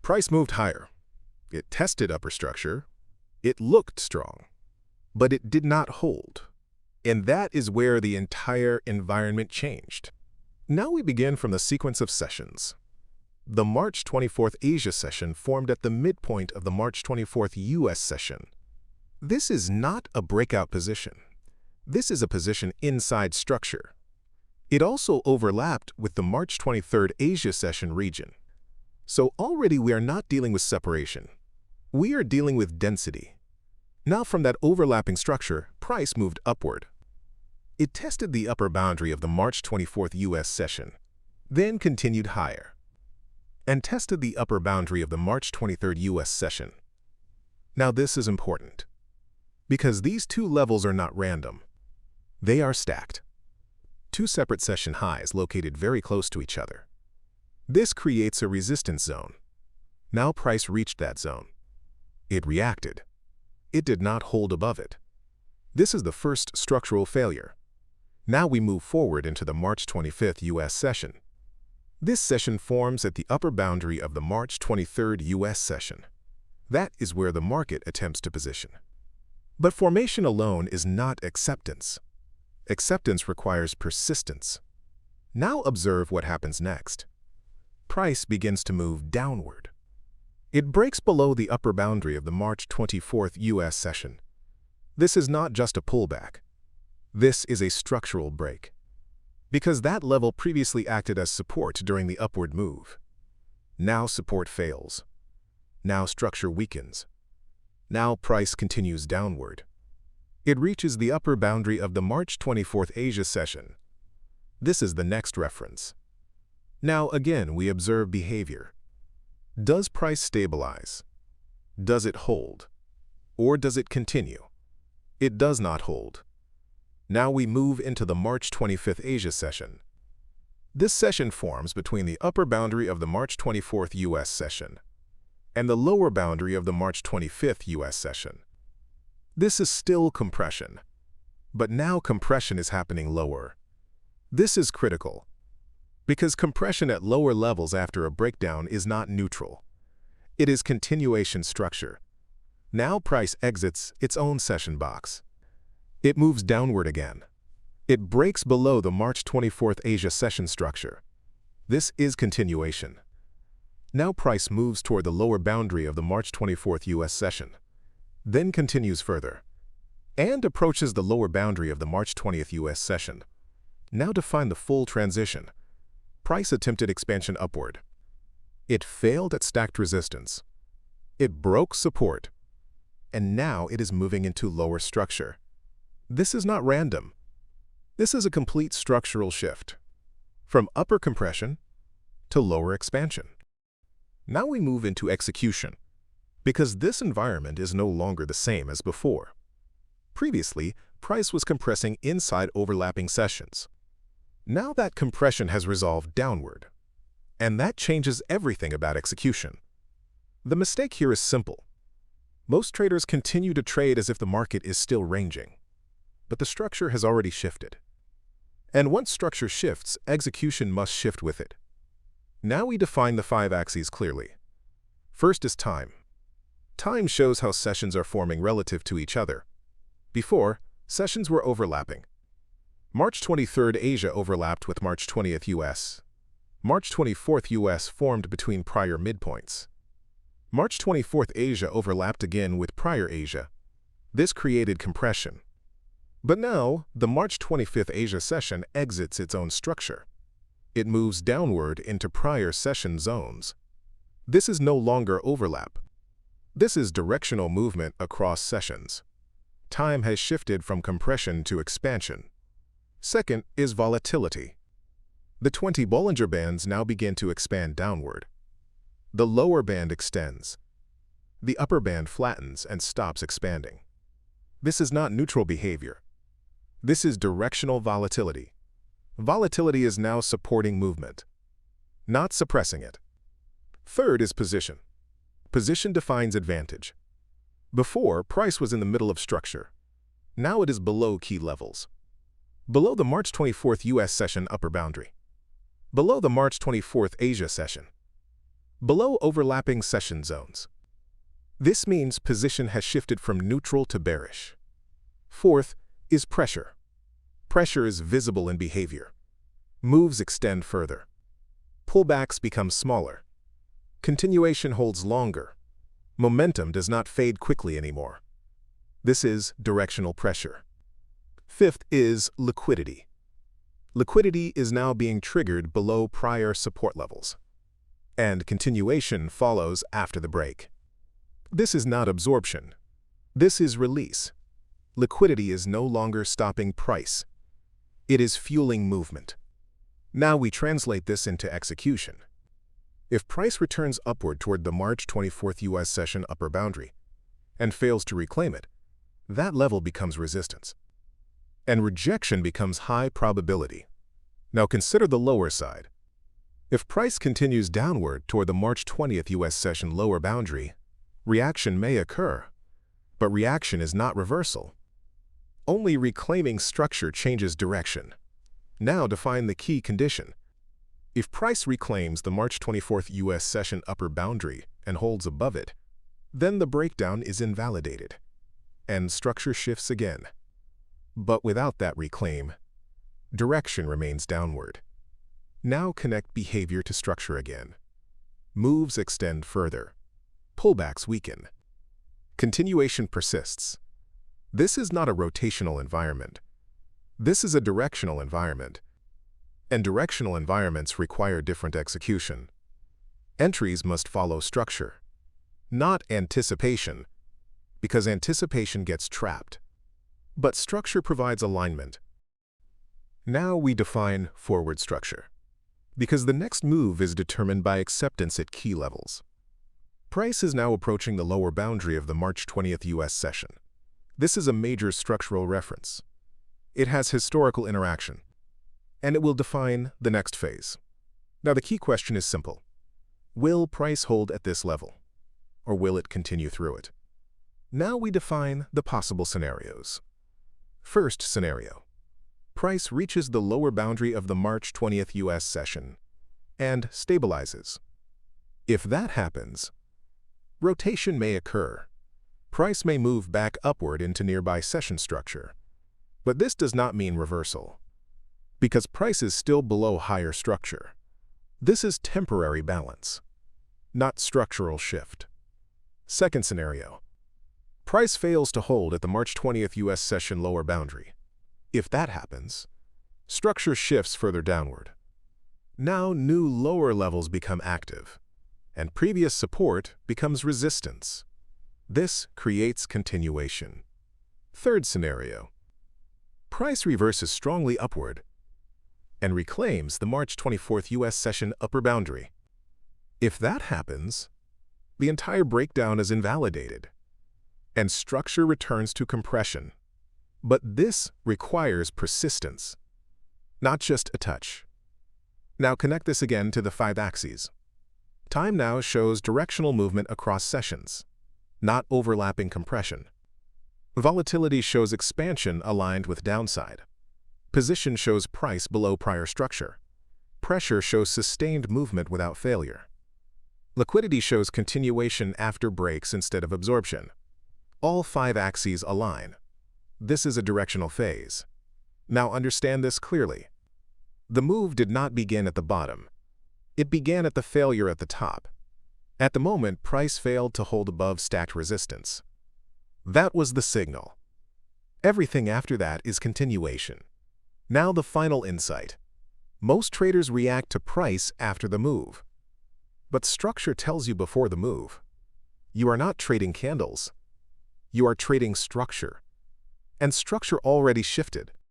Price moved higher. It tested upper structure. It looked strong, but it did not hold. And that is where the entire environment changed. Now we begin from the sequence of sessions. The March 24th Asia session formed at the midpoint of the March 24th US session. This is not a breakout position. This is a position inside structure. It also overlapped with the March 23rd Asia session region. So already we are not dealing with separation. We are dealing with density. Now from that overlapping structure, price moved upward. It tested the upper boundary of the March 24th US session, then continued higher, and tested the upper boundary of the March 23rd US session. Now this is important, because these two levels are not random. They are stacked. Two separate session highs located very close to each other. This creates a resistance zone. Now price reached that zone. It reacted. It did not hold above it. This is the first structural failure. Now we move forward into the March 25th US session. This session forms at the upper boundary of the March 23rd US session. That is where the market attempts to position. But formation alone is not acceptance. Acceptance requires persistence. Now observe what happens next. Price begins to move downward. It breaks below the upper boundary of the March 24th US session. This is not just a pullback. This is a structural break, because that level previously acted as support during the upward move. Now support fails. Now structure weakens. Now price continues downward. It reaches the upper boundary of the March 24th Asia session. This is the next reference. Now again we observe behavior. Does price stabilize? Does it hold? Or does it continue? It does not hold. Now we move into the March 25th Asia session. This session forms between the upper boundary of the March 24th US session and the lower boundary of the March 25th US session. This is still compression, but now compression is happening lower. This is critical, because compression at lower levels after a breakdown is not neutral. It is continuation structure. Now price exits its own session box. It moves downward again. It breaks below the March 24th Asia session structure. This is continuation. Now price moves toward the lower boundary of the March 24th US session, then continues further, and approaches the lower boundary of the March 20th US session. Now define the full transition. Price attempted expansion upward. It failed at stacked resistance. It broke support, and now it is moving into lower structure. This is not random. This is a complete structural shift, from upper compression to lower expansion. Now we move into execution, because this environment is no longer the same as before. Previously, price was compressing inside overlapping sessions. Now that compression has resolved downward, and that changes everything about execution. The mistake here is simple. Most traders continue to trade as if the market is still ranging, but the structure has already shifted. And once structure shifts, execution must shift with it. Now we define the 5 axes clearly. First is time. Time shows how sessions are forming relative to each other. Before, sessions were overlapping. March 23rd Asia overlapped with March 20th US. March 24th US formed between prior midpoints. March 24th Asia overlapped again with prior Asia. This created compression. But now, the March 25th Asia session exits its own structure. It moves downward into prior session zones. This is no longer overlap. This is directional movement across sessions. Time has shifted from compression to expansion. Second is volatility. The 20 Bollinger Bands now begin to expand downward. The lower band extends. The upper band flattens and stops expanding. This is not neutral behavior. This is directional volatility. Volatility is now supporting movement, not suppressing it. Third is position. Position defines advantage. Before, price was in the middle of structure. Now it is below key levels. Below the March 24th US session upper boundary. Below the March 24th Asia session. below overlapping session zones. This means position has shifted from neutral to bearish. Fourth is pressure. Pressure is visible in behavior. Moves extend further. Pullbacks become smaller. Continuation holds longer. Momentum does not fade quickly anymore. This is directional pressure. Fifth is liquidity. Liquidity is now being triggered below prior support levels, and continuation follows after the break. This is not absorption. This is release. Liquidity is no longer stopping price. It is fueling movement. Now we translate this into execution. If price returns upward toward the March 24th U.S. session upper boundary and fails to reclaim it, that level becomes resistance, and rejection becomes high probability. Now consider the lower side. If price continues downward toward the March 20th U.S. session lower boundary, reaction may occur, but reaction is not reversal. Only reclaiming structure changes direction. Now define the key condition. If price reclaims the March 24th U.S. session upper boundary and holds above it, then the breakdown is invalidated, and structure shifts again. But without that reclaim, direction remains downward. Now connect behavior to structure again. Moves extend further. Pullbacks weaken. Continuation persists. This is not a rotational environment. This is a directional environment. And directional environments require different execution. Entries must follow structure, not anticipation, because anticipation gets trapped. But structure provides alignment. Now we define forward structure, because the next move is determined by acceptance at key levels. Price is now approaching the lower boundary of the March 20th U.S. session. This is a major structural reference. It has historical interaction, and it will define the next phase. Now the key question is simple. Will price hold at this level, or will it continue through it? Now we define the possible scenarios. First scenario. Price reaches the lower boundary of the March 20th U.S. session and stabilizes. If that happens, rotation may occur. Price may move back upward into nearby session structure. But this does not mean reversal, because price is still below higher structure. This is temporary balance, not structural shift. Second scenario. Price fails to hold at the March 20th U.S. session lower boundary. If that happens, structure shifts further downward. Now new lower levels become active, and previous support becomes resistance. This creates continuation. Third scenario. Price reverses strongly upward and reclaims the March 24th U.S. session upper boundary. If that happens, the entire breakdown is invalidated, and structure returns to compression. But this requires persistence, not just a touch. Now connect this again to the 5 axes. Time now shows directional movement across sessions, not overlapping compression. Volatility shows expansion aligned with downside. Position shows price below prior structure. Pressure shows sustained movement without failure. Liquidity shows continuation after breaks instead of absorption. All 5 axes align. This is a directional phase. Now understand this clearly. The move did not begin at the bottom. It began at the failure at the top. At the moment, price failed to hold above stacked resistance. That was the signal. Everything after that is continuation. Now the final insight. Most traders react to price after the move. But structure tells you before the move. You are not trading candles. You are trading structure. And structure already shifted.